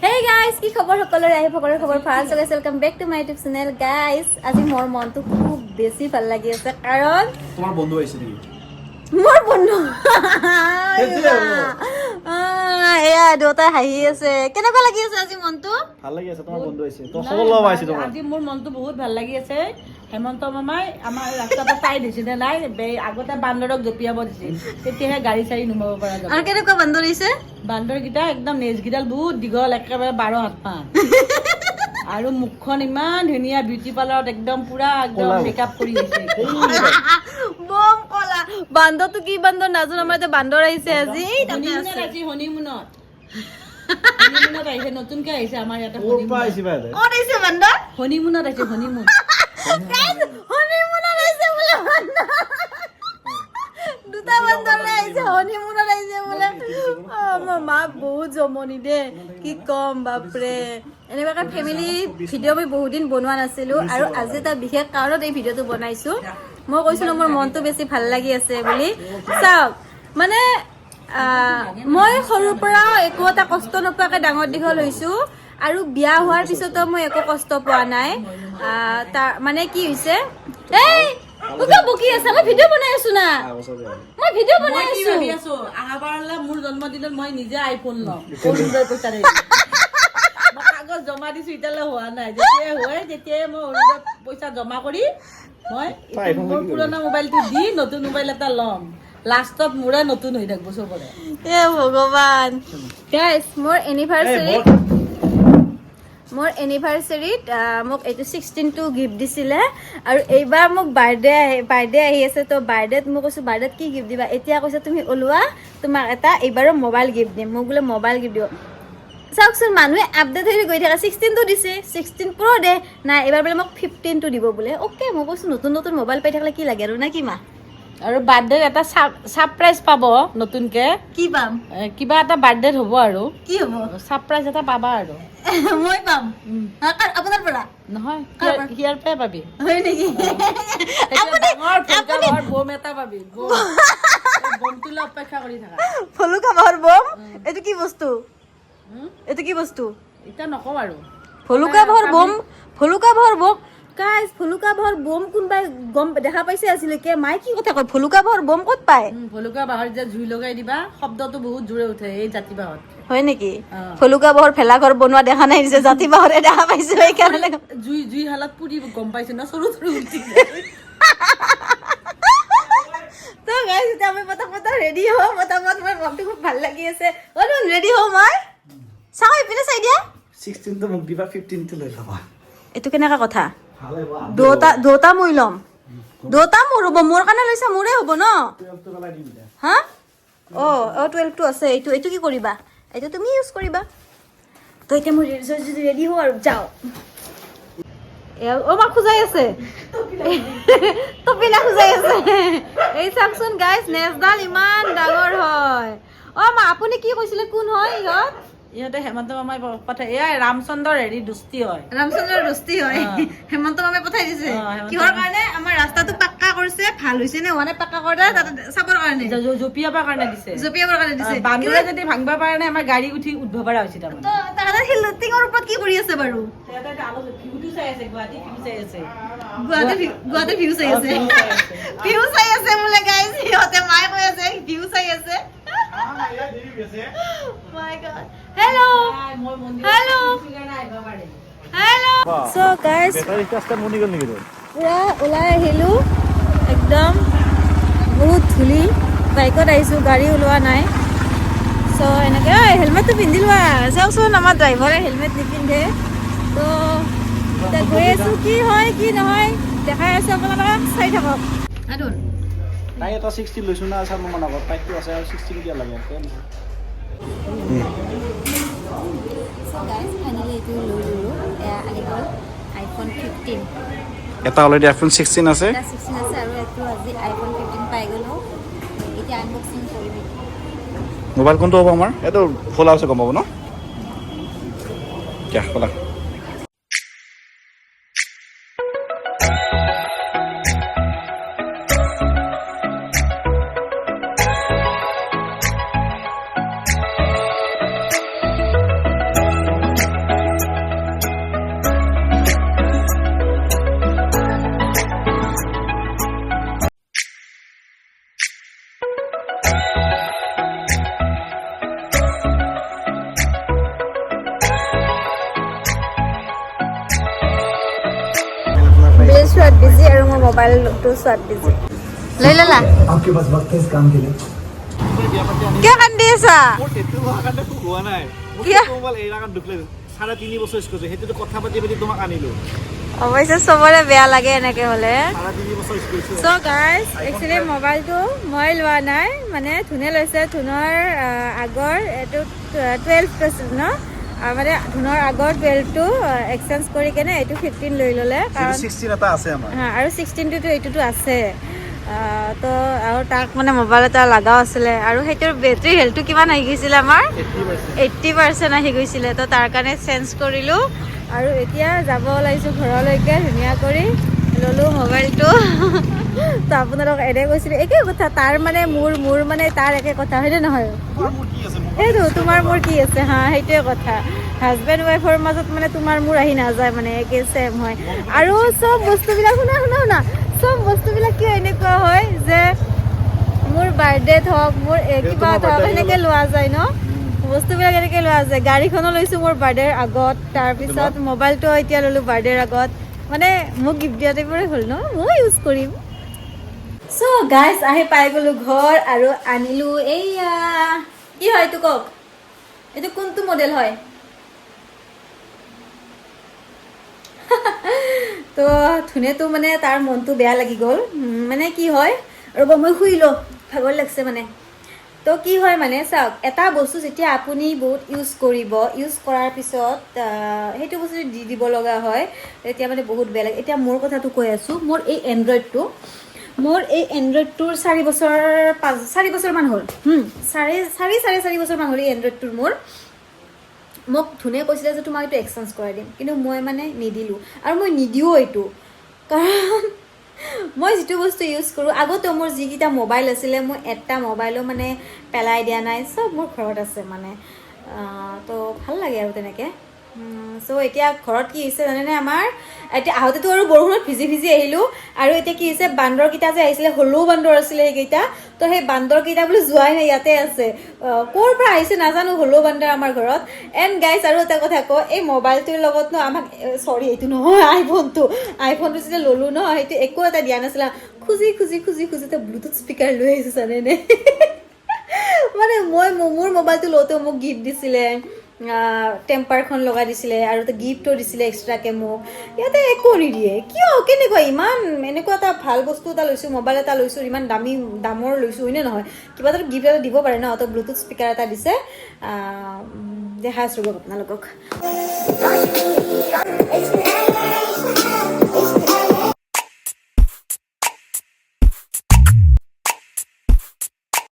Hey guys, কি খবৰ সকলোৰে আহি সকলোৰে খবৰ ভাল চলি আছে welcome back to my YouTube channel guys আজি মোৰ মনটো খুব বেছি ভাল লাগি আছে কাৰণ তোমাৰ বন্ধু আহিছে নেকি মোৰ বন্ধু এয়া দেউতা হাঁহি আছে কেনেকুৱা লাগি আছে আজি মনটো ভাল লাগি আছে তোমাৰ বন্ধু আহিছে তো খবৰ লব আহিছে তোমাৰ আজি মোৰ মনটো বহুত ভাল লাগি আছে হেমন্ত মামাই আমাৰ ৰাস্তাটো পাই দিছিলে নাই আগতে বান্দৰক জপিয়াব দিছিল তেতিয়াহে গাড়ী চাৰি নুমাব পৰা যাব আৰু কেনেকুৱা বান্দৰ আহিছে বান্দৰকেইটা একদম নেজকেইডাল বহুত দীঘল একেবাৰে 12 হাত মান আৰু মুখখন ইমান ধুনীয়া বিউটি পাৰ্লাৰত একদম পুৰা একদম মেকআপ কৰি আছে বম কলা বান্দৰটো কি বান্দৰ নাজানো আমাৰ এতিয়া বান্দৰ আহিছে আজি হনিমুনত আহিছে নতুনকে আহিছে আমাৰ ইয়াতে ক'ৰ পৰা আহিছে বাইদেউ ক'ত আহিছে বান্দৰ হনিমুনত আহিছে হনিমুন হনিমুনত আহিছে বোলে বান্দৰ দুটা বান্দৰ আহিছে হনিমুনত আহিছে বোলে আমাৰ মা বহুত জমনি দে কি কম বাপৰে এনেকুৱা ফেমিলি ভিডিঅ' মই বহুত দিন বনোৱা নাছিলো আৰু আজি এটা বিশেষ কাৰণত এই ভিডিঅ'টো বনাইছো মই কৈছিলো মোৰ মনটো বেছি ভাল লাগি আছে বুলি চাওক মানে মই সৰুৰ পৰা একো এটা কষ্ট নোপোৱাকৈ ডাঙৰ দীঘল হৈছো আৰু বিয়া হোৱাৰ পিছতো মই একো কষ্ট পোৱা নাই তাৰ মানে কি হৈছে এই ওকে বকি আছে মই ভিডিঅ' বনাই আছো না মই ভিডিঅ' বনাই আছো আহাবাৰলে মোৰ জন্মদিনত মই নিজে আইফোন লম অৰুণোদয় পইচাৰে মই কাগজ জমা দিছো এতিয়ালৈ হোৱা নাই যেতিয়াই হয় তেতিয়াই মই অৰুণোদয় পইচা জমা কৰি মই মোৰ পুৰণা মোবাইলটো দি নতুন মোবাইল এটা ল'ম লাষ্টত মোৰে নতুন হৈ থাকিব চবৰে এ ভগৱান গাইস মোৰ এনিভাৰ্চাৰীত মোক এইটো 16টো গিফ্ট দিছিলে আৰু এইবাৰ মোক বাৰ্থডে আহি আছে তো বাৰ্থডেত মই কৈছো বাৰ্থডেত কি গিফ্ট দিবা এতিয়া কৈছে তুমি ওলোৱা তোমাক এটা এইবাৰো মোবাইল গিফ্ট দিম মোক বোলে মোবাইল গিফ্ট দিব চাওকচোন মানুহে আপডেট হৈ গৈ থাকে 16টো দিছে 16 প্ৰ' দে নাই এইবাৰ বোলে মোক 15টো দিব বোলে অ'কে মই কৈছো নতুন নতুন মোবাইল পাই থাকিলে কি লাগে আৰু না কি মা আৰু বাৰ্থডে এটা সাৰপ্ৰাইজ পাব নতুনকে কি পাম কিবা এটা বাৰ্থডে হ'ব আৰু কি হ'ব সাৰপ্ৰাইজ এটা পাবা আৰু মই পাম আপোনাৰ পৰা নহয় হিয়াৰ পৰাই পাবি হয় নেকি ডাঙৰ বম এটা পাবি বমটোলৈ অপেক্ষা কৰি থাকা ফলুকা বাহৰ বম এইটো কি বস্তু এতিয়া নকওঁ আৰু ফলুকা বাহৰ বম গাইস ফলুকা বাহৰ বম কোনবাই গম দেখা পাইছে আছিল কে মাই কি কথা কয় ফলুকা বাহৰ বম ক'ত পায় ভলুকা বাহৰ যে জুই লগাই দিবা শব্দটো বহুত জোৰে উঠে এই জাতি বাহত হয় নেকি ফলুকা বাহৰ ভেলাঘৰ বনোৱা দেখা নাই যে জাতি বাহৰে দেখা পাইছো সেইকাৰণে জুই হালত পুৰি গম পাইছো না সৰু উঠি তো গাইস এতিয়া আমি পতা ৰেডি হও মতামত মোৰ মনটো খুব ভাল লাগি আছে অলুন ৰেডি হও মই চাও ইপিনে চাই দিয়া 16 টো মোক দিবা 15 টো লৈ ল'বা এটো কেনেকা কথা ভালে বা দুটা মই লম দুটা মোৰ হ'ব মোৰ কাৰণে লৈছা মোৰে হ'ব ন 12 টো গলাই দিম দে হা অ 12 টো আছে এইটো কি কৰিবা এইটো তুমি ইউজ কৰিবা তো এতিয়া মই ৰেডি হও আৰু যাও ও মা খুজাই আছে টপিলা খুজাই আছে এই চাকচোন গাইস নেজডাল ইমান ডাঙৰ হয় ও মা আপুনি কি কৈছিলে কোন হয় ইহঁতে হেমন্ত মামাই পঠাই এয়াই ৰামচন্দ্ৰৰ হেৰি দুষ্টি হয় ৰামচন্দ্ৰৰ দস্তি হয় হেমন্ত মামে পঠাই দিছে কিহৰ কাৰণে আমাৰ ৰাস্তাটো পাক্কা কৰিছে ভাল হৈছে নে হোৱা নাই পাক্কা কৰে তাতে চাবৰ কাৰণে জপিয়াবৰ কাৰণে দিছে বান্দৰে যদি ভাঙিব পাৰে নাই আমাৰ গাড়ী উঠি উঠব পৰা হৈছে তাৰমানে তো তাহাঁতে শিলটিঙৰ ওপৰত কি কৰি আছে বাৰু ভিউটো চাই আছে গুৱাহাটী ভিউ চাই আছে গুৱাহাটীৰ ভিউ চাই আছে ভিউ চাই আছে বোলে গাইজ সিহঁতে মায়ে কৈ আছে ভিউ চাই আছে my god hello so guys battery কাষ্টৰ মনি গল নেকি পুৰা ওলাই আহিলো একদম বহুত ধূলি বাইকত আহিছো গাড়ী ওলোৱা নাই so এনেকে হেলমেটটো পিন্ধি লোৱা চাওকচোন আমাৰ ড্ৰাইভাৰে হেলমেট নিপিন্ধে তো এতিয়া গৈ আছো কি হয় কি নহয় দেখাই আছো আপোনালোকক চাই থাকক আদুন তাই এটা 16 লৈছো না চাৰ মন আগত তাইটো আছে আৰু 16 কিয় লাগে so guys finally এইটো লৈ ললো আহি গ'ল আইফোন 15 এটা অলৰেডি আইফোন 16 আছে এটা 16 আছে আৰু এইটো আজি আইফোন 15 পাই গ'লো এতিয়া আনবক্সিং কৰিম মোবাইল কোনটো হ'ব আমাৰ এইটো ফুল আছে গম পাব ন কিয়া খোলা চোৱাত বিজি আৰু মোৰ মোবাইলটো চোৱাত বিজি লৈ ল'লা आपके पास वक्त है इस काम के लिए কিয় কান্দি আছা মোৰ টেটু হোৱাৰ কাৰণে খুব হোৱা নাই মোক কিয়? মোবাইল এৰা কাৰণে দুখ লাগিছে 3.5 বছৰ ইউজ কৰিছোঁ সেইটোতো কথা পাতি পাতি তোমাক আনিলো অৱশ্যে চবৰে বেয়া লাগে এনেকে হ'লে 3.5 বছৰ ইউজ কৰিছোঁ চ' গাইজ একচুৱেলি মোবাইলটো মই লোৱা নাই মানে ধুনে লৈছে ধুনৰ আগৰ এইটো 12 পাইছিল ন মানে ধুনৰ আগৰ 12টো এক্সচেঞ্জ কৰি কেনে এইটো 15 লৈ ল'লে কাৰণ 16 এটা আছে আমাৰ আৰু 16টোতো এইটোতো আছে তো আৰু তাক মানে মোবাইল এটা লগাও আছিলে আৰু সেইটোৰ বেটাৰী হেল্থটো কিমান আহি গৈছিলে আমাৰ 80% আহি গৈছিলে তো তাৰ কাৰণে চেঞ্জ কৰিলোঁ আৰু এতিয়া যাব ওলাইছোঁ ঘৰলৈকে ধুনীয়া কৰি ল'লোঁ মোবাইলটো তো আপোনালোক এনে কৈছিলোঁ একে কথা তাৰ মানে মোৰ মানে তাৰ একে কথা হয়নে নহয় এইটো তোমাৰ মোৰ কি আছে হা সেইটোৱে কথা হাজবেণ্ড ৱাইফৰ মাজত মানে তোমাৰ মোৰ আহি নাযায় মানে একে ছেম হয় আৰু চব বস্তুবিলাক শুনা চব বস্তুবিলাক কিয় এনেকুৱা হয় যে মোৰ বাৰ্থডেত হওক মোৰ কিবা হওক এনেকৈ লোৱা যায় ন বস্তুবিলাক এনেকৈ লোৱা যায় গাড়ীখনো লৈছোঁ মোৰ বাৰ্থডেৰ আগত তাৰপিছত মোবাইলটো এতিয়া ল'লোঁ বাৰ্থডেৰ আগত মানে মোক গিফ্ট দিয়া টাইপৰে হ'ল ন মই ইউজ কৰিম চ' গাইজ আহি পাই গ'লোঁ ঘৰ আৰু আনিলোঁ এইয়া কি হয় এইটো কওক এইটো কোনটো মডেল হয় তো ধুনীয়াটো মানে তাৰ মনটো বেয়া লাগি গ'ল মানে কি হয় ৰ'ব মই শুই লওঁ ভাগৰ লাগছে মানে তো কি হয় মানে চাওক এটা বস্তু যেতিয়া আপুনি বহুত ইউজ কৰিব ইউজ কৰাৰ পিছত সেইটো বস্তু দি দিব লগা হয় তেতিয়া মানে বহুত বেয়া লাগে এতিয়া মোৰ কথাটো কৈ আছোঁ মোৰ এই এণ্ড্ৰইডটোৰ 4 বছৰমান হ'ল 4.5 বছৰমান হ'ল এই এণ্ড্ৰইডটোৰ মোৰ মোক ধুনে কৈছিলে যে তোমাক এইটো এক্সচেঞ্জ কৰাই দিম কিন্তু মই মানে নিদিলোঁ আৰু মই নিদিওঁ এইটো কাৰণ মই যিটো বস্তু ইউজ কৰোঁ আগতে মোৰ যিকেইটা মোবাইল আছিলে মই এটা মোবাইলো মানে পেলাই দিয়া নাই চব মোৰ ঘৰত আছে মানে তো ভাল লাগে আৰু তেনেকৈ চ' এতিয়া ঘৰত কি হৈছে জানেনে আমাৰ এতিয়া আহোঁতেতো আৰু বৰষুণত ভিজি আহিলোঁ আৰু এতিয়া কি হৈছে বান্দৰকেইটা যে আহিছিলে সৰু বান্দৰ আছিলে সেইকেইটা তো সেই বান্দৰকেইটা বোলো যোৱাই নাই ইয়াতে আছে ক'ৰ পৰা আহিছে নাজানো সৰু বান্দৰ আমাৰ ঘৰত এণ্ড গাইজ আৰু এটা কথা কওঁ এই মোবাইলটোৰ লগত ন আমাক চৰি এইটো নহয় আইফোনটো যেতিয়া ল'লোঁ ন সেইটো একো এটা দিয়া নাছিলে খুজি এটা ব্লুটুথ স্পীকাৰ লৈ আহিছোঁ জানেনে মানে মোৰ মোবাইলটো লওঁতেও মোক গিফ্ট দিছিলে টেম্পাৰখন লগাই দিছিলে আৰু এটা গিফ্টো দিছিলে এক্সট্ৰাকৈ মোক ইয়াতে একো নিদিয়ে কিয় কেনেকুৱা ইমান এনেকুৱা এটা ভাল বস্তু এটা লৈছোঁ মোবাইল এটা লৈছোঁ ইমান দামৰ লৈছোঁ হয়নে নহয় কিবা এটা গিফ্ট এটা দিব পাৰে ন তো ব্লুটুথ স্পীকাৰ এটা দিছে দেখাইছোঁ ৰ'ব আপোনালোকক